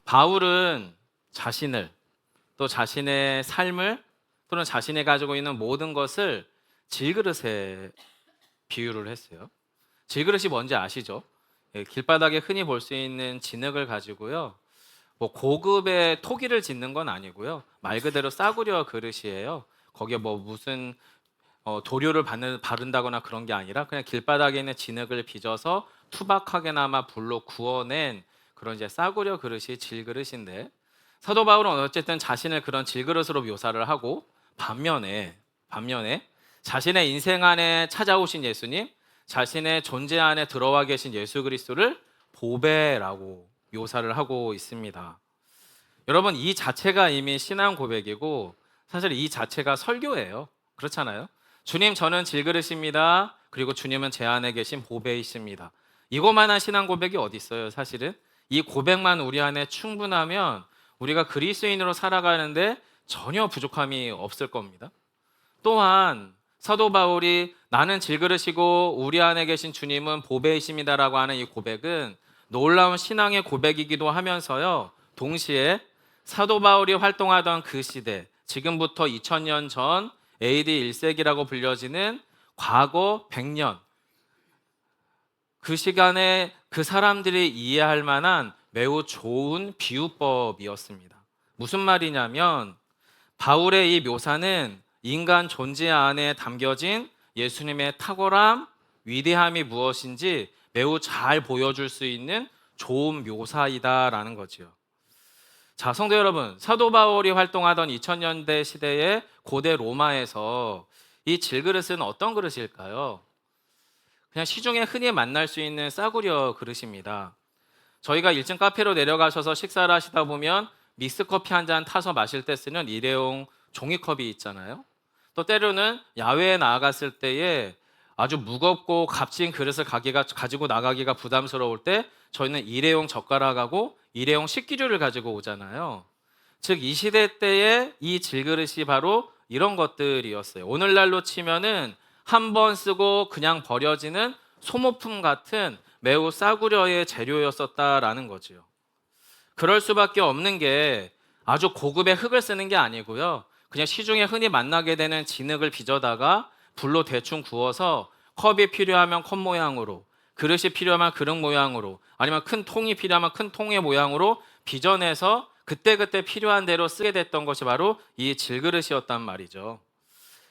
바울은 자신을 또 자신의 삶을 또는 자신이 가지고 있는 모든 것을 질그릇에 비유를 했어요. 질그릇이 뭔지 아시죠? 길바닥에 흔히 볼 수 있는 진흙을 가지고요. 뭐 고급의 토기를 짓는 건 아니고요. 말 그대로 싸구려 그릇이에요. 거기에 뭐 무슨 도료를 바른다거나 그런 게 아니라 그냥 길바닥에 있는 진흙을 빚어서 투박하게나마 불로 구워낸 그런 이제 싸구려 그릇이 질그릇인데, 사도 바울은 어쨌든 자신을 그런 질그릇으로 묘사를 하고 반면에 자신의 인생 안에 찾아오신 예수님, 자신의 존재 안에 들어와 계신 예수 그리스도를 보배라고 묘사를 하고 있습니다. 여러분, 이 자체가 이미 신앙 고백이고 사실 이 자체가 설교예요. 그렇잖아요. 주님, 저는 질그릇입니다. 그리고 주님은 제 안에 계신 보배이십니다. 이거만한 신앙 고백이 어디 있어요? 사실은 이 고백만 우리 안에 충분하면 우리가 그리스도인으로 살아가는데 전혀 부족함이 없을 겁니다. 또한 사도 바울이 나는 질그릇이고 우리 안에 계신 주님은 보배이십니다라고 하는 이 고백은 놀라운 신앙의 고백이기도 하면서요, 동시에 사도 바울이 활동하던 그 시대, 지금부터 2000년 전 AD 1세기라고 불려지는 과거 100년, 그 시간에 그 사람들이 이해할 만한 매우 좋은 비유법이었습니다. 무슨 말이냐면 바울의 이 묘사는 인간 존재 안에 담겨진 예수님의 탁월함, 위대함이 무엇인지 매우 잘 보여줄 수 있는 좋은 묘사이다라는 거지요. 자, 성도 여러분, 사도 바울이 활동하던 2000년대 시대의 고대 로마에서 이 질그릇은 어떤 그릇일까요? 그냥 시중에 흔히 만날 수 있는 싸구려 그릇입니다. 저희가 1층 카페로 내려가셔서 식사를 하시다 보면 믹스커피 한 잔 타서 마실 때 쓰는 일회용 종이컵이 있잖아요. 또 때로는 야외에 나아갔을 때에 아주 무겁고 값진 그릇을 가지고 나가기가 부담스러울 때 저희는 일회용 젓가락하고 일회용 식기류를 가지고 오잖아요. 즉 이 시대 때의 이 질그릇이 바로 이런 것들이었어요. 오늘날로 치면은 한 번 쓰고 그냥 버려지는 소모품 같은 매우 싸구려의 재료였었다라는 거지요. 그럴 수밖에 없는 게 아주 고급의 흙을 쓰는 게 아니고요. 그냥 시중에 흔히 만나게 되는 진흙을 빚어다가 불로 대충 구워서 컵이 필요하면 컵 모양으로, 그릇이 필요하면 그릇 모양으로, 아니면 큰 통이 필요하면 큰 통의 모양으로 빚어내서 그때그때 필요한 대로 쓰게 됐던 것이 바로 이 질그릇이었단 말이죠.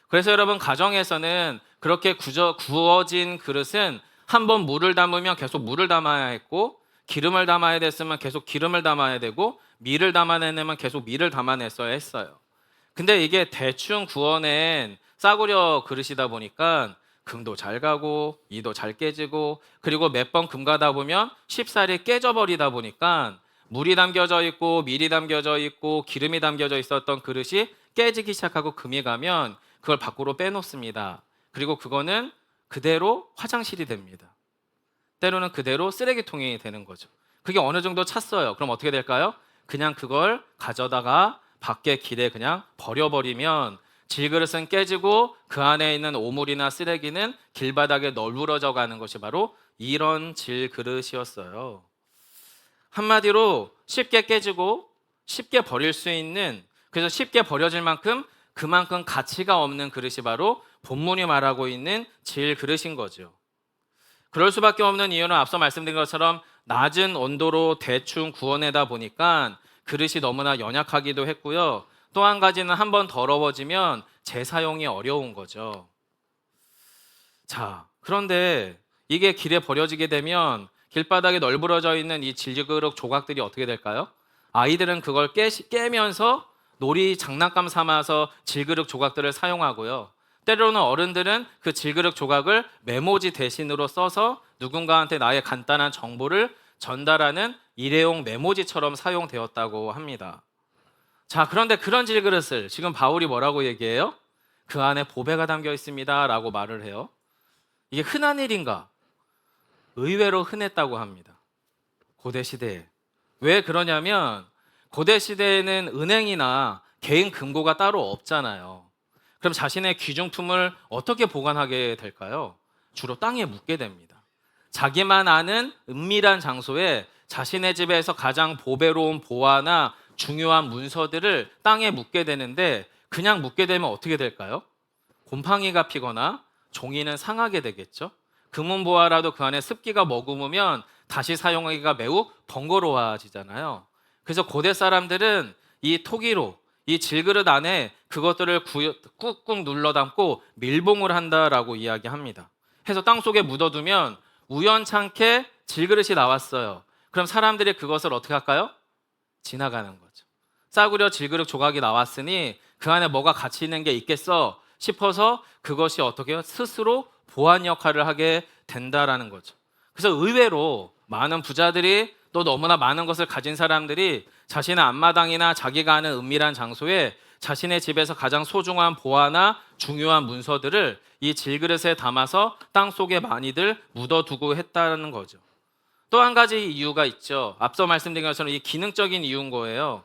그래서 여러분, 가정에서는 그렇게 구워진 그릇은 한번 물을 담으면 계속 물을 담아야 했고, 기름을 담아야 됐으면 계속 기름을 담아야 되고, 밀을 담아내면 계속 밀을 담아냈어야 했어요. 근데 이게 대충 구워낸 싸구려 그릇이다 보니까 금도 잘 가고 이도 잘 깨지고, 그리고 몇 번 금 가다 보면 쉽사리 깨져버리다 보니까 물이 담겨져 있고 밀이 담겨져 있고 기름이 담겨져 있었던 그릇이 깨지기 시작하고 금이 가면 그걸 밖으로 빼놓습니다. 그리고 그거는 그대로 화장실이 됩니다. 때로는 그대로 쓰레기통이 되는 거죠. 그게 어느 정도 찼어요. 그럼 어떻게 될까요? 그냥 그걸 가져다가 밖에 길에 그냥 버려버리면 질그릇은 깨지고 그 안에 있는 오물이나 쓰레기는 길바닥에 널브러져 가는 것이 바로 이런 질그릇이었어요. 한마디로 쉽게 깨지고 쉽게 버릴 수 있는, 그래서 쉽게 버려질 만큼 그만큼 가치가 없는 그릇이 바로 본문이 말하고 있는 질그릇인 거죠. 그럴 수밖에 없는 이유는 앞서 말씀드린 것처럼 낮은 온도로 대충 구워내다 보니까 그릇이 너무나 연약하기도 했고요. 또 한 가지는 한번 더러워지면 재사용이 어려운 거죠. 자, 그런데 이게 길에 버려지게 되면 길바닥에 널브러져 있는 이 질그릇 조각들이 어떻게 될까요? 아이들은 그걸 깨면서 놀이 장난감 삼아서 질그릇 조각들을 사용하고요. 때로는 어른들은 그 질그릇 조각을 메모지 대신으로 써서 누군가한테 나의 간단한 정보를 전달하는 일회용 메모지처럼 사용되었다고 합니다. 자, 그런데 그런 질그릇을 지금 바울이 뭐라고 얘기해요? 그 안에 보배가 담겨 있습니다 라고 말을 해요. 이게 흔한 일인가? 의외로 흔했다고 합니다. 고대 시대에. 왜 그러냐면 고대 시대에는 은행이나 개인 금고가 따로 없잖아요. 그럼 자신의 귀중품을 어떻게 보관하게 될까요? 주로 땅에 묻게 됩니다. 자기만 아는 은밀한 장소에 자신의 집에서 가장 보배로운 보화나 중요한 문서들을 땅에 묻게 되는데, 그냥 묻게 되면 어떻게 될까요? 곰팡이가 피거나 종이는 상하게 되겠죠. 금은보화라도 그 안에 습기가 머금으면 다시 사용하기가 매우 번거로워지잖아요. 그래서 고대 사람들은 이 토기로, 이 질그릇 안에 그것들을 꾹꾹 눌러 담고 밀봉을 한다라고 이야기합니다. 해서 땅속에 묻어두면 우연찮게 질그릇이 나왔어요. 그럼 사람들이 그것을 어떻게 할까요? 지나가는 거죠. 싸구려 질그릇 조각이 나왔으니 그 안에 뭐가 가치 있는 게 있겠어 싶어서 그것이 어떻게 해요? 스스로 보안 역할을 하게 된다라는 거죠. 그래서 의외로 많은 부자들이, 또 너무나 많은 것을 가진 사람들이 자신의 앞마당이나 자기가 아는 은밀한 장소에 자신의 집에서 가장 소중한 보화나 중요한 문서들을 이 질그릇에 담아서 땅속에 많이들 묻어두고 했다는 거죠. 또 한 가지 이유가 있죠. 앞서 말씀드린 것처럼 이 기능적인 이유인 거예요.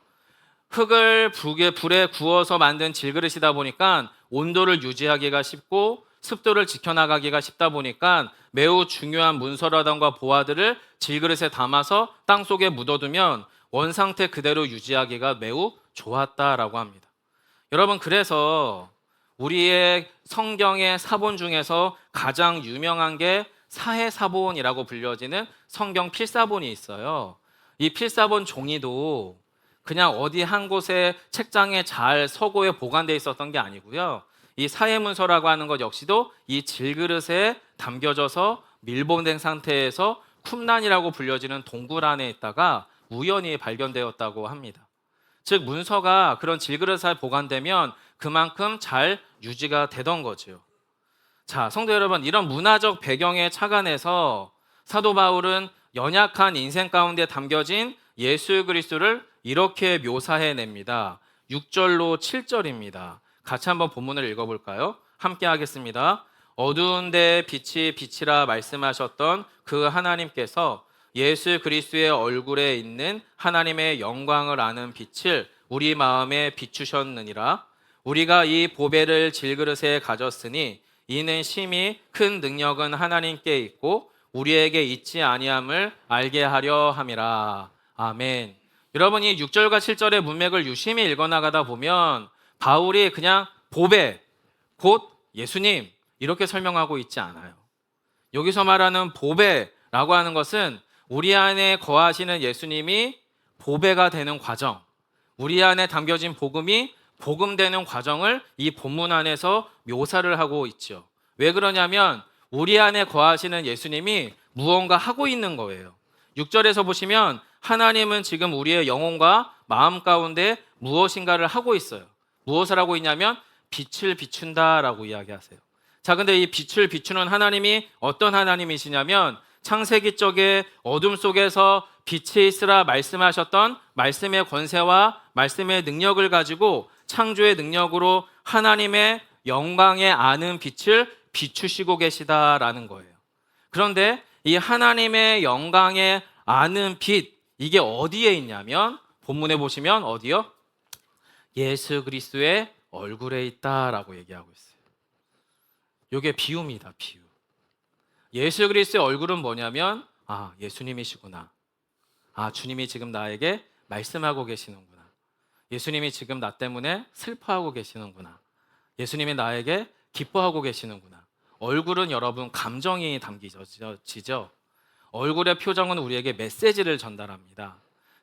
흙을 불에 구워서 만든 질그릇이다 보니까 온도를 유지하기가 쉽고 습도를 지켜나가기가 쉽다 보니까 매우 중요한 문서라던가 보화들을 질그릇에 담아서 땅속에 묻어두면 원상태 그대로 유지하기가 매우 좋았다라고 합니다. 여러분, 그래서 우리의 성경의 사본 중에서 가장 유명한 게 사해사본이라고 불려지는 성경 필사본이 있어요. 이 필사본 종이도 그냥 어디 한 곳에 책장에 잘 서고에 보관되어 있었던 게 아니고요. 이 사해문서라고 하는 것 역시도 이 질그릇에 담겨져서 밀봉된 상태에서 쿰란이라고 불려지는 동굴 안에 있다가 우연히 발견되었다고 합니다. 즉, 문서가 그런 질그릇에 보관되면 그만큼 잘 유지가 되던 거죠. 자, 성도 여러분, 이런 문화적 배경에 착안해서 사도 바울은 연약한 인생 가운데 담겨진 예수 그리스도를 이렇게 묘사해냅니다. 6절로 7절입니다. 같이 한번 본문을 읽어볼까요? 함께 하겠습니다. 어두운 데 빛이 빛이라 말씀하셨던 그 하나님께서 예수 그리스도의 얼굴에 있는 하나님의 영광을 아는 빛을 우리 마음에 비추셨느니라. 우리가 이 보배를 질그릇에 가졌으니 이는 심히 큰 능력은 하나님께 있고 우리에게 있지 아니함을 알게 하려 함이라. 아멘. 여러분이 6절과 7절의 문맥을 유심히 읽어나가다 보면 바울이 그냥 보배, 곧 예수님 이렇게 설명하고 있지 않아요. 여기서 말하는 보배라고 하는 것은 우리 안에 거하시는 예수님이 보배가 되는 과정, 우리 안에 담겨진 복음이 복음되는 과정을 이 본문 안에서 묘사를 하고 있죠. 왜 그러냐면 우리 안에 거하시는 예수님이 무언가 하고 있는 거예요. 6절에서 보시면 하나님은 지금 우리의 영혼과 마음 가운데 무엇인가를 하고 있어요. 무엇을 하고 있냐면 빛을 비춘다라고 이야기하세요. 자, 근데 이 빛을 비추는 하나님이 어떤 하나님이시냐면 창세기 쪽에 어둠 속에서 빛이 있으라 말씀하셨던 말씀의 권세와 말씀의 능력을 가지고 창조의 능력으로 하나님의 영광에 아는 빛을 비추시고 계시다라는 거예요. 그런데 이 하나님의 영광에 아는 빛, 이게 어디에 있냐면 본문에 보시면 어디요? 예수 그리스도의 얼굴에 있다라고 얘기하고 있어요. 이게 비유입니다. 비유. 예수 그리스도의 얼굴은 뭐냐면 예수님이시구나. 주님이 지금 나에게 말씀하고 계시는구나. 예수님이 지금 나 때문에 슬퍼하고 계시는구나. 예수님이 나에게 기뻐하고 계시는구나. 얼굴은 여러분 감정이 담기지죠. 얼굴의 표정은 우리에게 메시지를 전달합니다.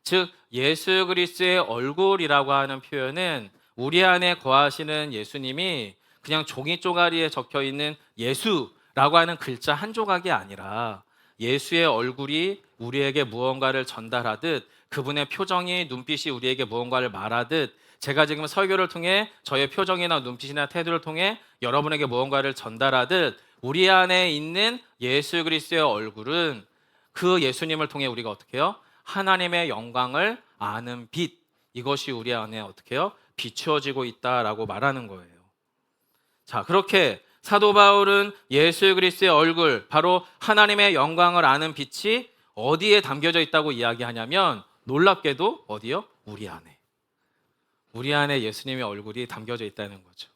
즉 예수 그리스도의 얼굴이라고 하는 표현은 우리 안에 거하시는 예수님이 그냥 종이 쪼가리에 적혀있는 예수라고 하는 글자 한 조각이 아니라 예수의 얼굴이 우리에게 무언가를 전달하듯 그분의 표정이, 눈빛이 우리에게 무언가를 말하듯 제가 지금 설교를 통해 저의 표정이나 눈빛이나 태도를 통해 여러분에게 무언가를 전달하듯 우리 안에 있는 예수 그리스도의 얼굴은 그 예수님을 통해 우리가 어떻게 해요? 하나님의 영광을 아는 빛, 이것이 우리 안에 어떻게 해요? 비추어지고 있다라고 말하는 거예요. 자, 그렇게 사도 바울은 예수 그리스도의 얼굴, 바로 하나님의 영광을 아는 빛이 어디에 담겨져 있다고 이야기하냐면 놀랍게도 어디요? 우리 안에. 우리 안에 예수님의 얼굴이 담겨져 있다는 거죠.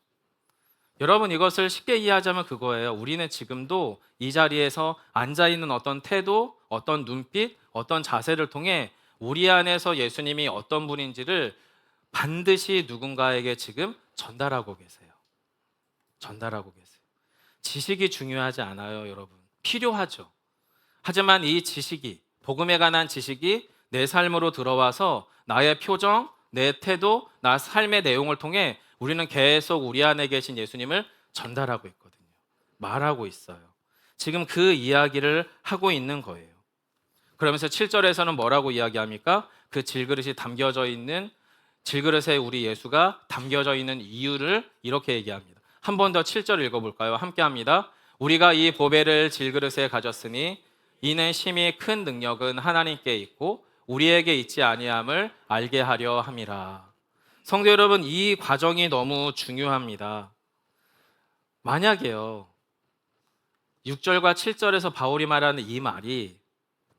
여러분 이것을 쉽게 이해하자면 그거예요. 우리는 지금도 이 자리에서 앉아 있는 어떤 태도, 어떤 눈빛, 어떤 자세를 통해 우리 안에서 예수님이 어떤 분인지를 반드시 누군가에게 지금 전달하고 계세요. 전달하고 계세요. 지식이 중요하지 않아요, 여러분. 필요하죠. 하지만 이 지식이, 복음에 관한 지식이 내 삶으로 들어와서 나의 표정, 내 태도, 나 삶의 내용을 통해 우리는 계속 우리 안에 계신 예수님을 전달하고 있거든요. 말하고 있어요. 지금 그 이야기를 하고 있는 거예요. 그러면서 7절에서는 뭐라고 이야기합니까? 그 질그릇이 담겨져 있는, 질그릇에 우리 예수가 담겨져 있는 이유를 이렇게 얘기합니다. 한 번 더 7절 읽어볼까요? 함께 합니다. 우리가 이 보배를 질그릇에 가졌으니 이는 심히 큰 능력은 하나님께 있고 우리에게 있지 아니함을 알게 하려 함이라. 성도 여러분, 이 과정이 너무 중요합니다. 만약에요, 6절과 7절에서 바울이 말하는 이 말이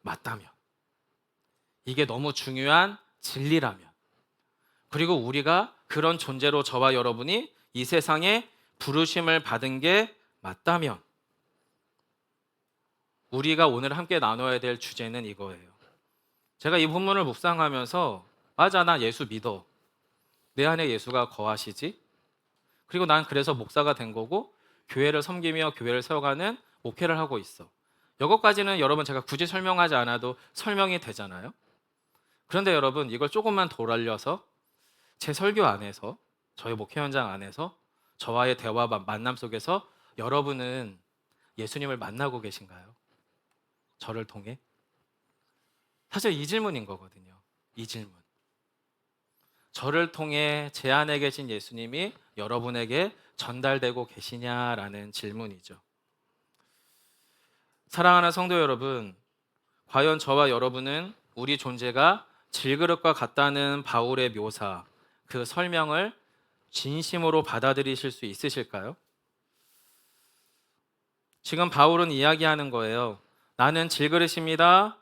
맞다면, 이게 너무 중요한 진리라면, 그리고 우리가 그런 존재로 저와 여러분이 이 세상에 부르심을 받은 게 맞다면, 우리가 오늘 함께 나눠야 될 주제는 이거예요. 제가 이 본문을 묵상하면서 맞아, 나 예수 믿어. 내 안에 예수가 거하시지? 그리고 난 그래서 목사가 된 거고 교회를 섬기며 교회를 세워가는 목회를 하고 있어. 이것까지는 여러분 제가 굳이 설명하지 않아도 설명이 되잖아요. 그런데 여러분 이걸 조금만 돌아려서 제 설교 안에서, 저희 목회 현장 안에서, 저와의 대화 만남 속에서 여러분은 예수님을 만나고 계신가요? 저를 통해? 사실 이 질문인 거거든요. 이 질문. 저를 통해 제 안에 계신 예수님이 여러분에게 전달되고 계시냐라는 질문이죠. 사랑하는 성도 여러분, 과연 저와 여러분은 우리 존재가 질그릇과 같다는 바울의 묘사, 그 설명을 진심으로 받아들이실 수 있으실까요? 지금 바울은 이야기하는 거예요. 나는 질그릇입니다.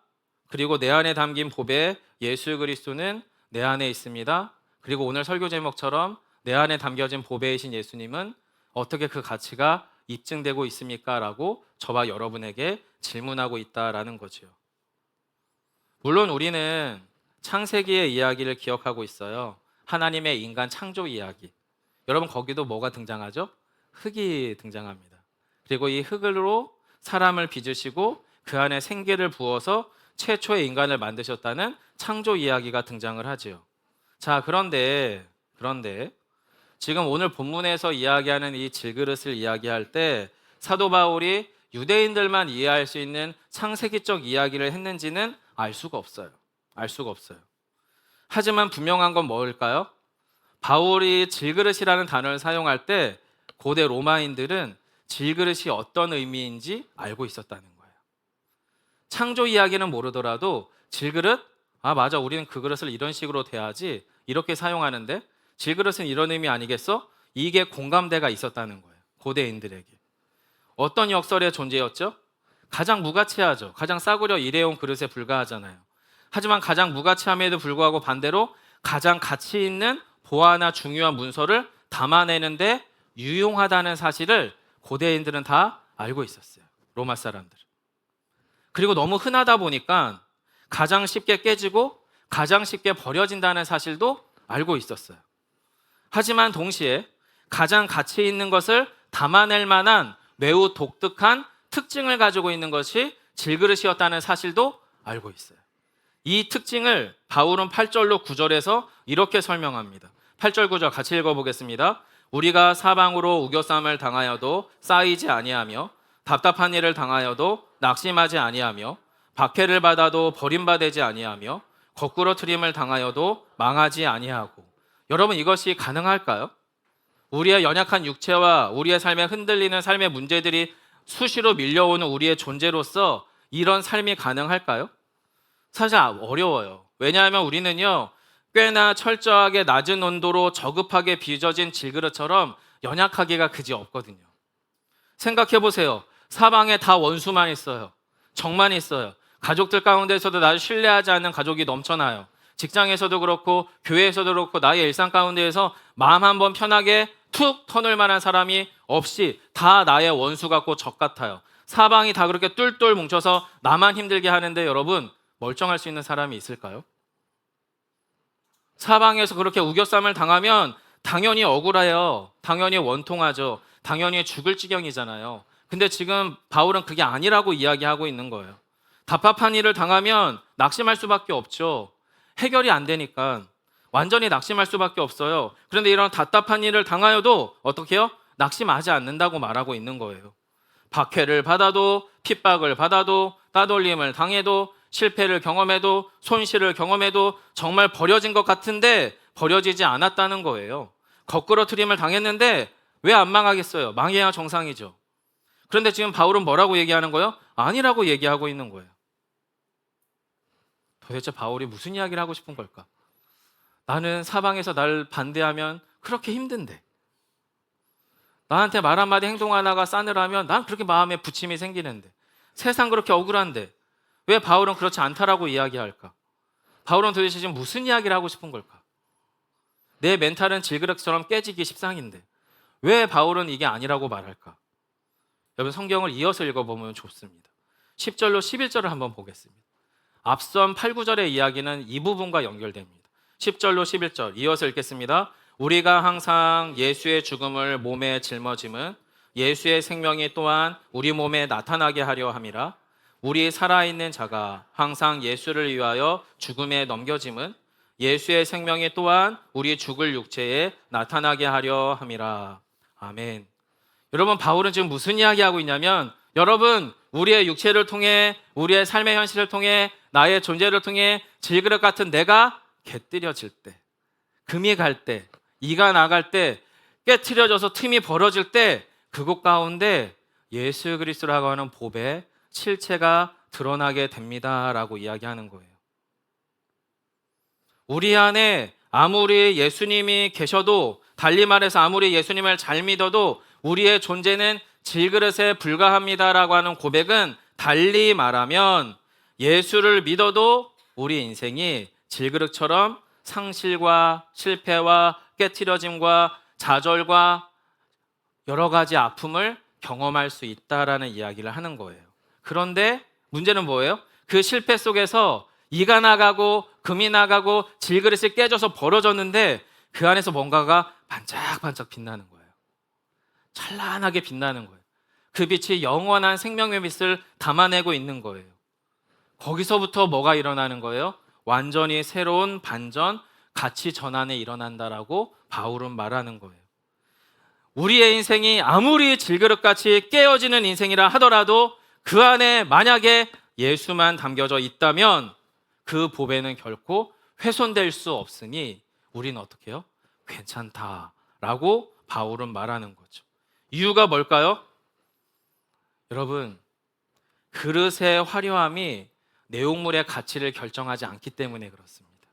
그리고 내 안에 담긴 보배 예수 그리스도는 내 안에 있습니다. 그리고 오늘 설교 제목처럼 내 안에 담겨진 보배이신 예수님은 어떻게 그 가치가 입증되고 있습니까? 라고 저와 여러분에게 질문하고 있다라는 거죠. 물론 우리는 창세기의 이야기를 기억하고 있어요. 하나님의 인간 창조 이야기. 여러분 거기도 뭐가 등장하죠? 흙이 등장합니다. 그리고 이 흙으로 사람을 빚으시고 그 안에 생기를 부어서 최초의 인간을 만드셨다는 창조 이야기가 등장을 하지요. 자, 그런데 지금 오늘 본문에서 이야기하는 이 질그릇을 이야기할 때 사도 바울이 유대인들만 이해할 수 있는 창세기적 이야기를 했는지는 알 수가 없어요. 하지만 분명한 건 뭘까요? 바울이 질그릇이라는 단어를 사용할 때 고대 로마인들은 질그릇이 어떤 의미인지 알고 있었다는 거예요. 창조 이야기는 모르더라도 질그릇? 아 맞아, 우리는 그 그릇을 이런 식으로 대하지, 이렇게 사용하는데 질그릇은 이런 의미 아니겠어? 이게 공감대가 있었다는 거예요. 고대인들에게. 어떤 역설의 존재였죠? 가장 무가치하죠. 가장 싸구려 일회용 그릇에 불과하잖아요. 하지만 가장 무가치함에도 불구하고 반대로 가장 가치 있는 보화나 중요한 문서를 담아내는데 유용하다는 사실을 고대인들은 다 알고 있었어요. 로마 사람들. 그리고 너무 흔하다 보니까 가장 쉽게 깨지고 가장 쉽게 버려진다는 사실도 알고 있었어요. 하지만 동시에 가장 가치 있는 것을 담아낼 만한 매우 독특한 특징을 가지고 있는 것이 질그릇이었다는 사실도 알고 있어요. 이 특징을 바울은 8절로 9절에서 이렇게 설명합니다. 8절 9절 같이 읽어보겠습니다. 우리가 사방으로 우겨쌈을 당하여도 쌓이지 아니하며 답답한 일을 당하여도 낙심하지 아니하며 박해를 받아도 버림받지 아니하며 거꾸로 트림을 당하여도 망하지 아니하고. 여러분 이것이 가능할까요? 우리의 연약한 육체와 우리의 삶에 흔들리는 삶의 문제들이 수시로 밀려오는 우리의 존재로서 이런 삶이 가능할까요? 사실 어려워요. 왜냐하면 우리는요 꽤나 철저하게 낮은 온도로 저급하게 빚어진 질그릇처럼 연약하기가 그지 없거든요. 생각해 보세요. 사방에 다 원수만 있어요. 적만 있어요. 가족들 가운데서도 나를 신뢰하지 않는 가족이 넘쳐나요. 직장에서도 그렇고 교회에서도 그렇고 나의 일상 가운데에서 마음 한번 편하게 툭 터널 만한 사람이 없이 다 나의 원수 같고 적 같아요. 사방이 다 그렇게 똘똘 뭉쳐서 나만 힘들게 하는데 여러분 멀쩡할 수 있는 사람이 있을까요? 사방에서 그렇게 우겨쌈을 당하면 당연히 억울해요. 당연히 원통하죠. 당연히 죽을 지경이잖아요. 근데 지금 바울은 그게 아니라고 이야기하고 있는 거예요. 답답한 일을 당하면 낙심할 수밖에 없죠. 해결이 안 되니까 완전히 낙심할 수밖에 없어요. 그런데 이런 답답한 일을 당하여도 어떻게 해요? 낙심하지 않는다고 말하고 있는 거예요. 박해를 받아도 핍박을 받아도 따돌림을 당해도 실패를 경험해도 손실을 경험해도 정말 버려진 것 같은데 버려지지 않았다는 거예요. 거꾸로뜨림을 당했는데 왜 안 망하겠어요? 망해야 정상이죠. 그런데 지금 바울은 뭐라고 얘기하는 거예요? 아니라고 얘기하고 있는 거예요. 도대체 바울이 무슨 이야기를 하고 싶은 걸까? 나는 사방에서 날 반대하면 그렇게 힘든데, 나한테 말 한마디 행동 하나가 싸늘하면 난 그렇게 마음에 부침이 생기는데, 세상 그렇게 억울한데 왜 바울은 그렇지 않다라고 이야기할까? 바울은 도대체 지금 무슨 이야기를 하고 싶은 걸까? 내 멘탈은 질그릇처럼 깨지기 십상인데 왜 바울은 이게 아니라고 말할까? 여러분 성경을 이어서 읽어보면 좋습니다. 10절로 11절을 한번 보겠습니다. 앞선 8, 9절의 이야기는 이 부분과 연결됩니다. 10절로 11절 이어서 읽겠습니다. 우리가 항상 예수의 죽음을 몸에 짊어짐은 예수의 생명이 또한 우리 몸에 나타나게 하려 함이라. 우리 살아있는 자가 항상 예수를 위하여 죽음에 넘겨짐은 예수의 생명이 또한 우리 죽을 육체에 나타나게 하려 함이라. 아멘. 여러분 바울은 지금 무슨 이야기하고 있냐면, 여러분 우리의 육체를 통해 우리의 삶의 현실을 통해 나의 존재를 통해 질그릇 같은 내가 개뜨려질 때, 금이 갈 때, 이가 나갈 때, 깨트려져서 틈이 벌어질 때 그곳 가운데 예수 그리스도라고 하는 보배 실체가 드러나게 됩니다라고 이야기하는 거예요. 우리 안에 아무리 예수님이 계셔도, 달리 말해서 아무리 예수님을 잘 믿어도 우리의 존재는 질그릇에 불과합니다라고 하는 고백은, 달리 말하면 예수를 믿어도 우리 인생이 질그릇처럼 상실과 실패와 깨트려짐과 좌절과 여러 가지 아픔을 경험할 수 있다라는 이야기를 하는 거예요. 그런데 문제는 뭐예요? 그 실패 속에서 이가 나가고 금이 나가고 질그릇이 깨져서 벌어졌는데 그 안에서 뭔가가 반짝반짝 빛나는 거예요. 찬란하게 빛나는 거예요. 그 빛이 영원한 생명의 빛을 담아내고 있는 거예요. 거기서부터 뭐가 일어나는 거예요? 완전히 새로운 반전, 가치 전환이 일어난다라고 바울은 말하는 거예요. 우리의 인생이 아무리 질그릇같이 깨어지는 인생이라 하더라도 그 안에 만약에 예수만 담겨져 있다면 그 보배는 결코 훼손될 수 없으니 우리는 어떻게 해요? 괜찮다라고 바울은 말하는 거죠. 이유가 뭘까요? 여러분, 그릇의 화려함이 내용물의 가치를 결정하지 않기 때문에 그렇습니다.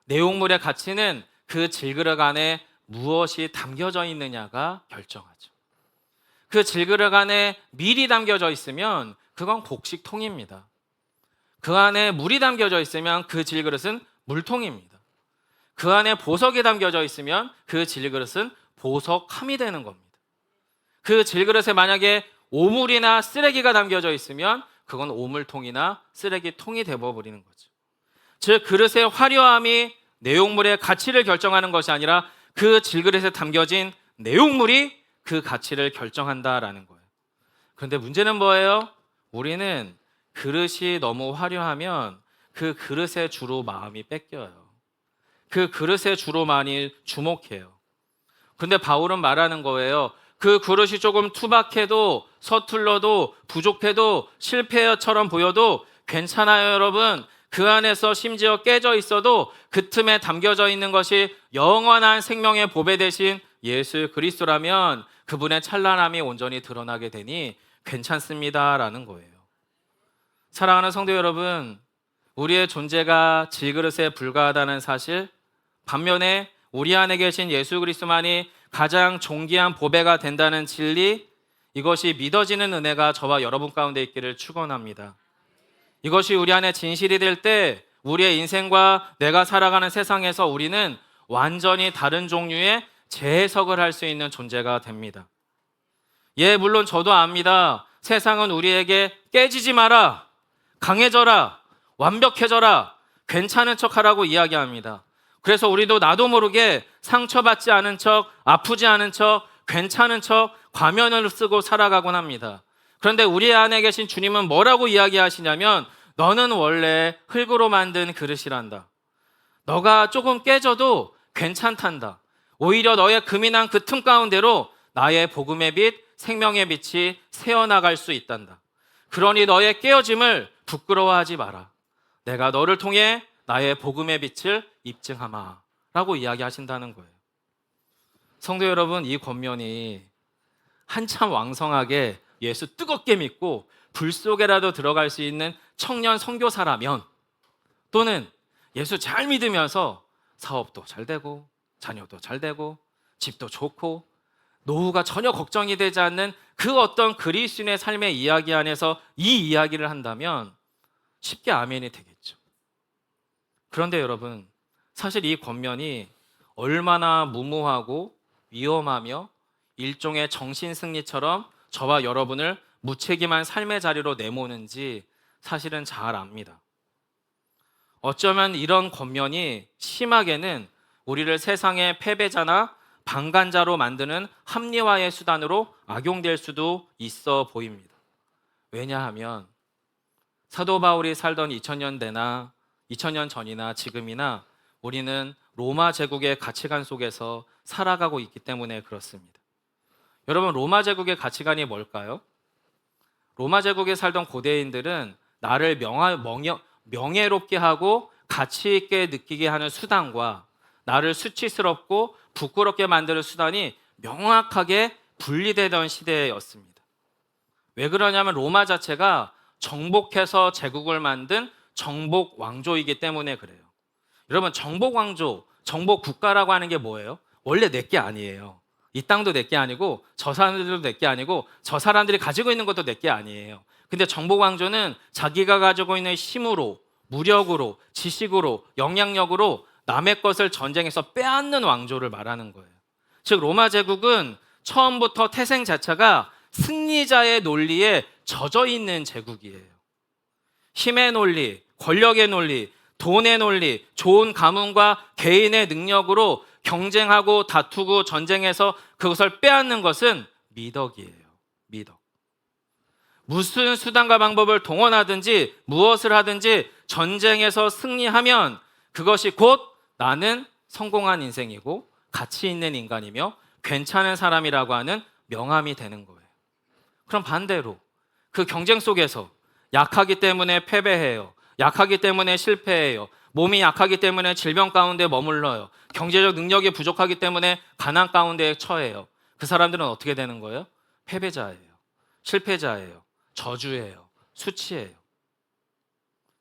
내용물의 가치는 그 질그릇 안에 무엇이 담겨져 있느냐가 결정하죠. 그 질그릇 안에 밀이 담겨져 있으면 그건 곡식통입니다. 그 안에 물이 담겨져 있으면 그 질그릇은 물통입니다. 그 안에 보석이 담겨져 있으면 그 질그릇은 보석함이 되는 겁니다. 그 질그릇에 만약에 오물이나 쓰레기가 담겨져 있으면 그건 오물통이나 쓰레기통이 되어버리는 거죠. 즉 그릇의 화려함이 내용물의 가치를 결정하는 것이 아니라 그 질그릇에 담겨진 내용물이 그 가치를 결정한다라는 거예요. 그런데 문제는 뭐예요? 우리는 그릇이 너무 화려하면 그 그릇에 주로 마음이 뺏겨요. 그 그릇에 주로 많이 주목해요. 근데 바울은 말하는 거예요. 그 그릇이 조금 투박해도 서툴러도 부족해도 실패처럼 보여도 괜찮아요, 여러분. 그 안에서 심지어 깨져 있어도 그 틈에 담겨져 있는 것이 영원한 생명의 보배 대신 예수 그리스도라면 그분의 찬란함이 온전히 드러나게 되니 괜찮습니다라는 거예요. 사랑하는 성도 여러분, 우리의 존재가 질그릇에 불과하다는 사실, 반면에 우리 안에 계신 예수 그리스도만이 가장 존귀한 보배가 된다는 진리, 이것이 믿어지는 은혜가 저와 여러분 가운데 있기를 축원합니다. 이것이 우리 안에 진실이 될 때 우리의 인생과 내가 살아가는 세상에서 우리는 완전히 다른 종류의 재해석을 할 수 있는 존재가 됩니다. 예, 물론 저도 압니다. 세상은 우리에게 깨지지 마라, 강해져라, 완벽해져라, 괜찮은 척 하라고 이야기합니다. 그래서 우리도 나도 모르게 상처받지 않은 척, 아프지 않은 척, 괜찮은 척 과면을 쓰고 살아가곤 합니다. 그런데 우리 안에 계신 주님은 뭐라고 이야기하시냐면 너는 원래 흙으로 만든 그릇이란다. 너가 조금 깨져도 괜찮단다. 오히려 너의 금이 난 그 틈 가운데로 나의 복음의 빛, 생명의 빛이 새어나갈 수 있단다. 그러니 너의 깨어짐을 부끄러워하지 마라. 내가 너를 통해 나의 복음의 빛을 입증하마 라고 이야기하신다는 거예요. 성도 여러분, 이 권면이 한참 왕성하게 예수 뜨겁게 믿고 불 속에라도 들어갈 수 있는 청년 선교사라면, 또는 예수 잘 믿으면서 사업도 잘 되고 자녀도 잘 되고 집도 좋고 노후가 전혀 걱정이 되지 않는 그 어떤 그리스도인의 삶의 이야기 안에서 이 이야기를 한다면 쉽게 아멘이 되겠죠. 그런데 여러분, 사실 이 권면이 얼마나 무모하고 위험하며 일종의 정신승리처럼 저와 여러분을 무책임한 삶의 자리로 내모는지 사실은 잘 압니다. 어쩌면 이런 권면이 심하게는 우리를 세상의 패배자나 방관자로 만드는 합리화의 수단으로 악용될 수도 있어 보입니다. 왜냐하면 사도 바울이 살던 2000년 전이나 지금이나 우리는 로마 제국의 가치관 속에서 살아가고 있기 때문에 그렇습니다. 여러분, 로마 제국의 가치관이 뭘까요? 로마 제국에 살던 고대인들은 나를 명예롭게 하고 가치 있게 느끼게 하는 수단과 나를 수치스럽고 부끄럽게 만드는 수단이 명확하게 분리되던 시대였습니다. 왜 그러냐면 로마 자체가 정복해서 제국을 만든 정복 왕조이기 때문에 그래요. 여러분, 정복 왕조, 정복 국가라고 하는 게 뭐예요? 원래 내 게 아니에요. 이 땅도 내 게 아니고 저 사람들도 내 게 아니고 저 사람들이 가지고 있는 것도 내 게 아니에요. 근데 정복 왕조는 자기가 가지고 있는 힘으로, 무력으로, 지식으로, 영향력으로 남의 것을 전쟁에서 빼앗는 왕조를 말하는 거예요. 즉 로마 제국은 처음부터 태생 자체가 승리자의 논리에 젖어 있는 제국이에요. 힘의 논리, 권력의 논리, 돈의 논리, 좋은 가문과 개인의 능력으로 경쟁하고 다투고 전쟁에서 그것을 빼앗는 것은 미덕이에요. 미덕. 무슨 수단과 방법을 동원하든지 무엇을 하든지 전쟁에서 승리하면 그것이 곧 나는 성공한 인생이고 가치 있는 인간이며 괜찮은 사람이라고 하는 명함이 되는 거예요. 그럼 반대로 그 경쟁 속에서 약하기 때문에 패배해요. 약하기 때문에 실패해요. 몸이 약하기 때문에 질병 가운데 머물러요. 경제적 능력이 부족하기 때문에 가난 가운데 처해요. 그 사람들은 어떻게 되는 거예요? 패배자예요. 실패자예요. 저주예요. 수치예요.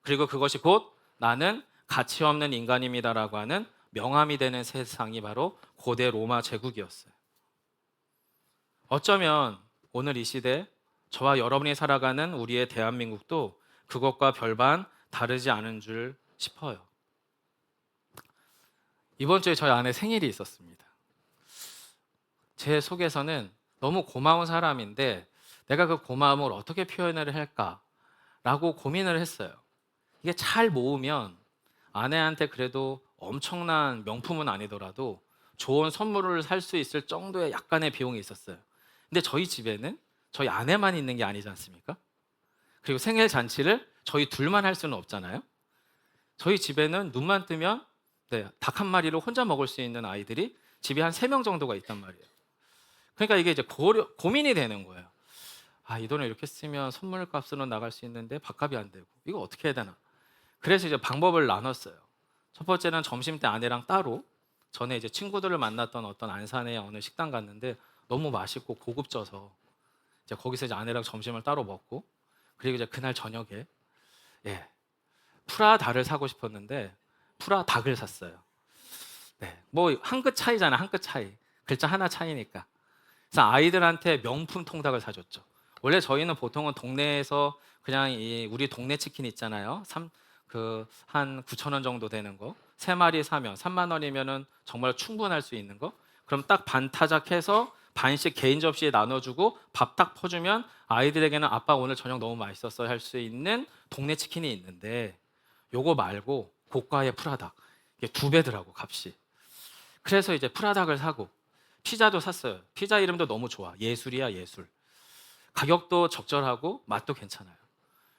그리고 그것이 곧 나는 가치 없는 인간입니다라고 하는 명함이 되는 세상이 바로 고대 로마 제국이었어요. 어쩌면 오늘 이 시대 저와 여러분이 살아가는 우리의 대한민국도 그것과 별반 다르지 않은 줄 싶어요. 이번 주에 저희 아내 생일이 있었습니다. 제 속에서는 너무 고마운 사람인데 내가 그 고마움을 어떻게 표현을 할까라고 고민을 했어요. 이게 잘 모으면 아내한테 그래도 엄청난 명품은 아니더라도 좋은 선물을 살 수 있을 정도의 약간의 비용이 있었어요. 근데 저희 집에는 저희 아내만 있는 게 아니지 않습니까? 그리고 생일 잔치를 저희 둘만 할 수는 없잖아요. 저희 집에는 눈만 뜨면 닭 한 마리를 혼자 먹을 수 있는 아이들이 집에 한 3명 정도가 있단 말이에요. 그러니까 이게 이제 고민이 되는 거예요. 아, 이 돈을 이렇게 쓰면 선물값으로 나갈 수 있는데 밥값이 안 되고 이거 어떻게 해야 되나. 그래서 이제 방법을 나눴어요. 첫 번째는 점심 때 아내랑 따로, 전에 이제 친구들을 만났던 어떤 안산의 어느 식당 갔는데 너무 맛있고 고급져서 이제 거기서 이제 아내랑 점심을 따로 먹고, 그리고 이제 그날 저녁에 프라다를 사고 싶었는데 프라닭을 샀어요. 뭐 한 끗 차이잖아, 한 끗 차이. 글자 하나 차이니까. 그래서 아이들한테 명품 통닭을 사줬죠. 원래 저희는 보통은 동네에서 그냥 우리 동네 치킨 있잖아요. 한 9천 원 정도 되는 거, 3마리 사면 3만 원이면은 정말 충분할 수 있는 거. 그럼 딱 반 타작해서 반씩 개인 접시에 나눠주고 밥 딱 퍼주면 아이들에게는 아빠 오늘 저녁 너무 맛있었어요 할 수 있는 동네 치킨이 있는데, 요거 말고 고가의 프라닭, 이게 2배더라고 값이. 그래서 이제 프라닭을 사고 피자도 샀어요. 피자 이름도 너무 좋아. 예술이야 예술. 가격도 적절하고 맛도 괜찮아요.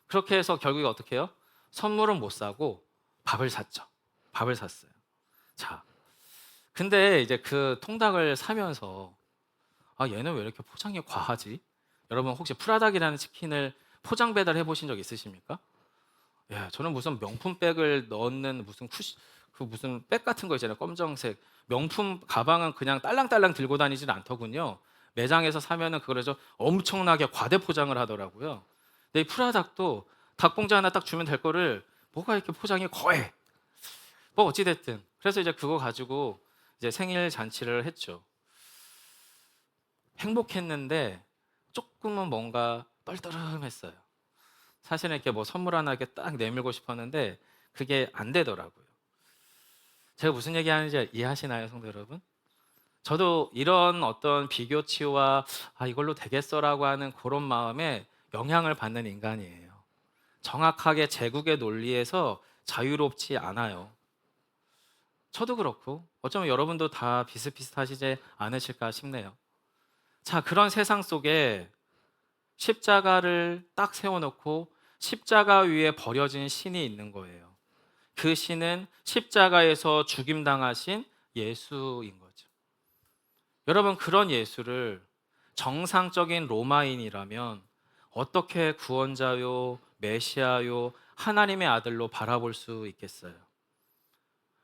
그렇게 해서 결국에 어떻게 해요? 선물은 못 사고 밥을 샀죠. 밥을 샀어요. 자, 근데 이제 그 통닭을 사면서 얘는 왜 이렇게 포장이 과하지? 여러분 혹시 프라닭이라는 치킨을 포장 배달해 보신 적 있으십니까? 예, 저는 무슨 명품 백을 넣는 무슨 백 같은 거 있잖아요. 검정색 명품 가방은 그냥 딸랑딸랑 들고 다니진 않더군요. 매장에서 사면은 그걸 해서 엄청나게 과대 포장을 하더라고요. 근데 이 프라닭도 닭봉지 하나 딱 주면 될 거를 뭐가 이렇게 포장이 거해. 뭐 어찌 됐든 그래서 이제 그거 가지고 이제 생일 잔치를 했죠. 행복했는데 조금은 뭔가 떨떠름했어요. 사실은 이렇게 뭐 선물 하나 이렇게 딱 내밀고 싶었는데 그게 안 되더라고요. 제가 무슨 얘기하는지 이해하시나요, 성도 여러분? 저도 이런 어떤 비교치와 이걸로 되겠어라고 하는 그런 마음에 영향을 받는 인간이에요. 정확하게 제국의 논리에서 자유롭지 않아요. 저도 그렇고 어쩌면 여러분도 다 비슷비슷하시지 않으실까 싶네요. 자, 그런 세상 속에 십자가를 딱 세워놓고 십자가 위에 버려진 신이 있는 거예요. 그 신은 십자가에서 죽임당하신 예수인 거죠. 여러분, 그런 예수를 정상적인 로마인이라면 어떻게 구원자요, 메시아요, 하나님의 아들로 바라볼 수 있겠어요?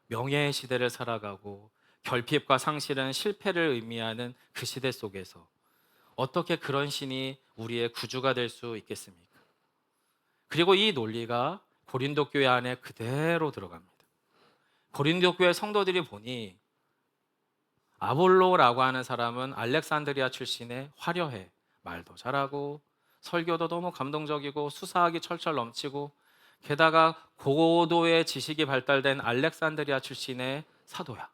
명예의 시대를 살아가고 결핍과 상실은 실패를 의미하는 그 시대 속에서 어떻게 그런 신이 우리의 구주가 될 수 있겠습니까? 그리고 이 논리가 고린도 교회 안에 그대로 들어갑니다. 고린도 교회 성도들이 보니 아볼로라고 하는 사람은 알렉산드리아 출신의 화려해, 말도 잘하고 설교도 너무 감동적이고 수사학이 철철 넘치고 게다가 고도의 지식이 발달된 알렉산드리아 출신의 사도야.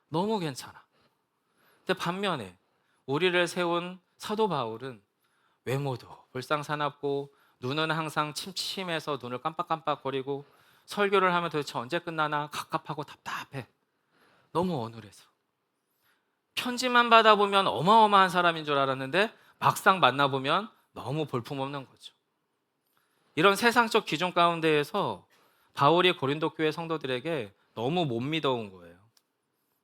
너무 괜찮아. 근데 반면에 우리를 세운 사도 바울은 외모도 불상사납고 눈은 항상 침침해서 눈을 깜빡깜빡거리고 설교를 하면 도대체 언제 끝나나 갑갑하고 답답해. 너무 어눌해서. 편지만 받아보면 어마어마한 사람인 줄 알았는데 막상 만나보면 너무 볼품없는 거죠. 이런 세상적 기준 가운데에서 바울이 고린도 교회 성도들에게 너무 못 믿어온 거예요.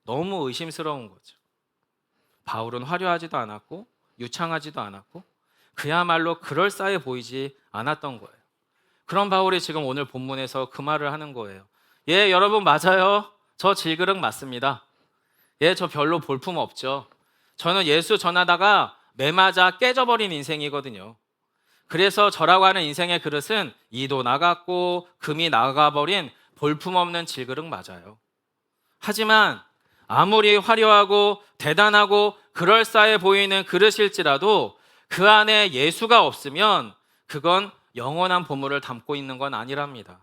너무 의심스러운 거죠. 바울은 화려하지도 않았고 유창하지도 않았고 그야말로 그럴싸해 보이지 않았던 거예요. 그런 바울이 지금 오늘 본문에서 그 말을 하는 거예요. 예, 여러분 맞아요. 저 질그릇 맞습니다. 예, 저 별로 볼품 없죠. 저는 예수 전하다가 매맞아 깨져버린 인생이거든요. 그래서 저라고 하는 인생의 그릇은 이도 나갔고 금이 나가버린 볼품없는 질그릇 맞아요. 하지만 아무리 화려하고 대단하고 그럴싸해 보이는 그릇일지라도 그 안에 예수가 없으면 그건 영원한 보물을 담고 있는 건 아니랍니다.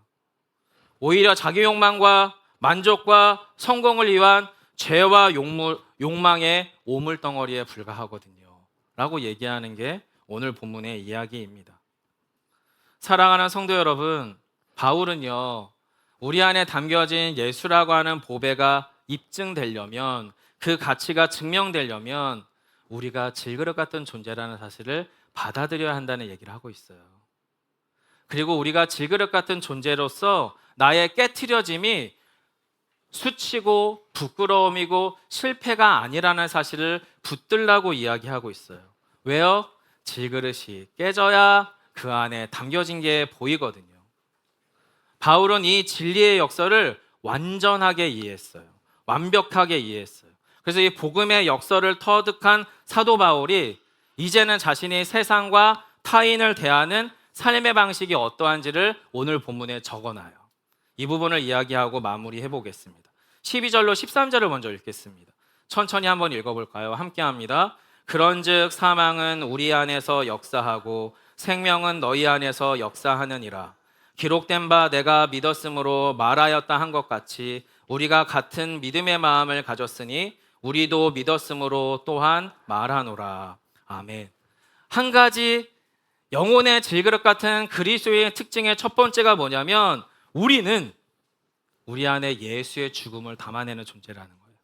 오히려 자기 욕망과 만족과 성공을 위한 죄와 욕망의 오물덩어리에 불과하거든요. 라고 얘기하는 게 오늘 본문의 이야기입니다. 사랑하는 성도 여러분, 바울은요, 우리 안에 담겨진 예수라고 하는 보배가 입증되려면, 그 가치가 증명되려면 우리가 질그릇 같은 존재라는 사실을 받아들여야 한다는 얘기를 하고 있어요. 그리고 우리가 질그릇 같은 존재로서 나의 깨트려짐이 수치고 부끄러움이고 실패가 아니라는 사실을 붙들라고 이야기하고 있어요. 왜요? 질그릇이 깨져야 그 안에 담겨진 게 보이거든요. 바울은 이 진리의 역설을 완전하게 이해했어요. 완벽하게 이해했어요. 그래서 이 복음의 역설을 터득한 사도 바울이 이제는 자신이 세상과 타인을 대하는 삶의 방식이 어떠한지를 오늘 본문에 적어놔요. 이 부분을 이야기하고 마무리해 보겠습니다. 12절로 13절을 먼저 읽겠습니다. 천천히 한번 읽어볼까요? 함께 합니다. 그런즉 사망은 우리 안에서 역사하고 생명은 너희 안에서 역사하느니라. 기록된 바 내가 믿었으므로 말하였다 한 것 같이 우리가 같은 믿음의 마음을 가졌으니 우리도 믿었으므로 또한 말하노라. 아멘. 한 가지 영혼의 질그릇 같은 그리스도의 특징의 첫 번째가 뭐냐면 우리는 우리 안에 예수의 죽음을 담아내는 존재라는 거예요.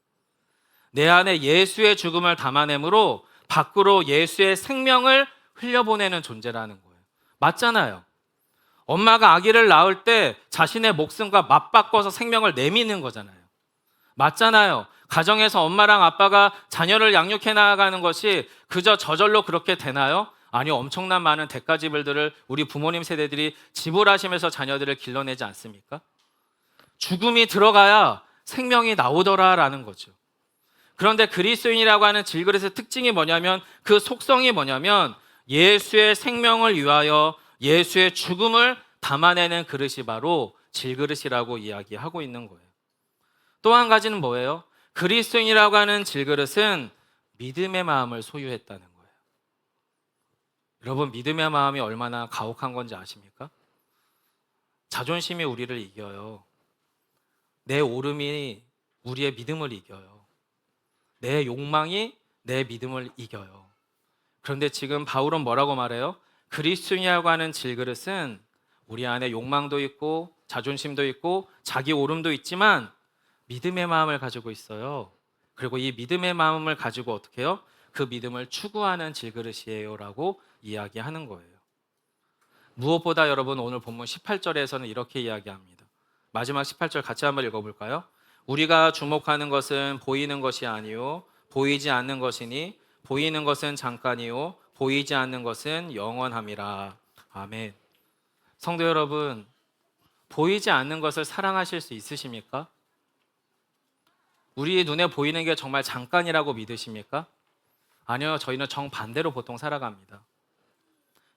내 안에 예수의 죽음을 담아내므로 밖으로 예수의 생명을 흘려보내는 존재라는 거예요. 맞잖아요. 엄마가 아기를 낳을 때 자신의 목숨과 맞바꿔서 생명을 내미는 거잖아요. 맞잖아요. 가정에서 엄마랑 아빠가 자녀를 양육해 나가는 것이 그저 저절로 그렇게 되나요? 아니요. 엄청난 많은 대가 지불들을 우리 부모님 세대들이 지불하시면서 자녀들을 길러내지 않습니까? 죽음이 들어가야 생명이 나오더라라는 거죠. 그런데 그리스도인이라고 하는 질그릇의 특징이 뭐냐면 그 속성이 뭐냐면 예수의 생명을 위하여 예수의 죽음을 담아내는 그릇이 바로 질그릇이라고 이야기하고 있는 거예요. 또 한 가지는 뭐예요? 그리스도인이라고 하는 질그릇은 믿음의 마음을 소유했다는 거예요. 여러분, 믿음의 마음이 얼마나 가혹한 건지 아십니까? 자존심이 우리를 이겨요. 내 오름이 우리의 믿음을 이겨요. 내 욕망이 내 믿음을 이겨요. 그런데 지금 바울은 뭐라고 말해요? 그리스도인이라고 하는 질그릇은 우리 안에 욕망도 있고 자존심도 있고 자기 오름도 있지만 믿음의 마음을 가지고 있어요. 그리고 이 믿음의 마음을 가지고 어떻게 해요? 그 믿음을 추구하는 질그릇이에요 라고 이야기하는 거예요. 무엇보다 여러분 오늘 본문 18절에서는 이렇게 이야기합니다. 마지막 18절 같이 한번 읽어볼까요? 우리가 주목하는 것은 보이는 것이 아니요 보이지 않는 것이니 보이는 것은 잠깐이요 보이지 않는 것은 영원함이라. 아멘. 성도 여러분, 보이지 않는 것을 사랑하실 수 있으십니까? 우리 눈에 보이는 게 정말 잠깐이라고 믿으십니까? 아니요, 저희는 정반대로 보통 살아갑니다.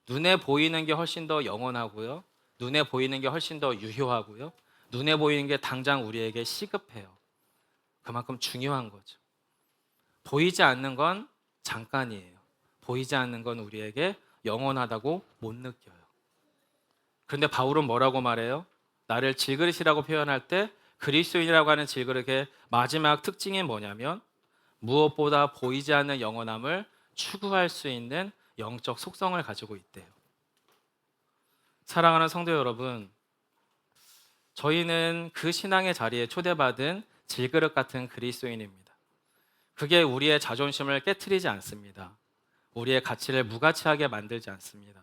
눈에 보이는 게 훨씬 더 영원하고요. 눈에 보이는 게 훨씬 더 유효하고요. 눈에 보이는 게 당장 우리에게 시급해요. 그만큼 중요한 거죠. 보이지 않는 건 잠깐이에요. 보이지 않는 건 우리에게 영원하다고 못 느껴요. 그런데 바울은 뭐라고 말해요? 나를 질그릇이라고 표현할 때 그리스도인이라고 하는 질그릇의 마지막 특징이 뭐냐면 무엇보다 보이지 않는 영원함을 추구할 수 있는 영적 속성을 가지고 있대요. 사랑하는 성도 여러분, 저희는 그 신앙의 자리에 초대받은 질그릇 같은 그리스도인입니다. 그게 우리의 자존심을 깨트리지 않습니다. 우리의 가치를 무가치하게 만들지 않습니다.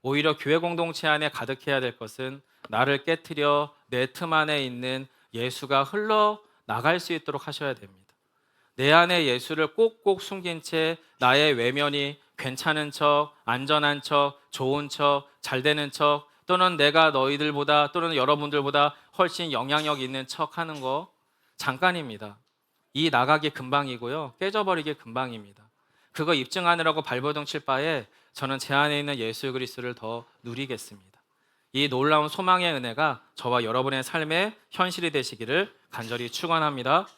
오히려 교회 공동체 안에 가득해야 될 것은 나를 깨트려 내 틈 안에 있는 예수가 흘러나갈 수 있도록 하셔야 됩니다. 내 안에 예수를 꼭꼭 숨긴 채 나의 외면이 괜찮은 척, 안전한 척, 좋은 척, 잘 되는 척 또는 내가 너희들보다 또는 여러분들보다 훨씬 영향력 있는 척 하는 거 잠깐입니다. 이 나가기 금방이고요. 깨져버리기 금방입니다. 그거 입증하느라고 발버둥 칠 바에 저는 제 안에 있는 예수 그리스도를 더 누리겠습니다. 이 놀라운 소망의 은혜가 저와 여러분의 삶의 현실이 되시기를 간절히 축원합니다.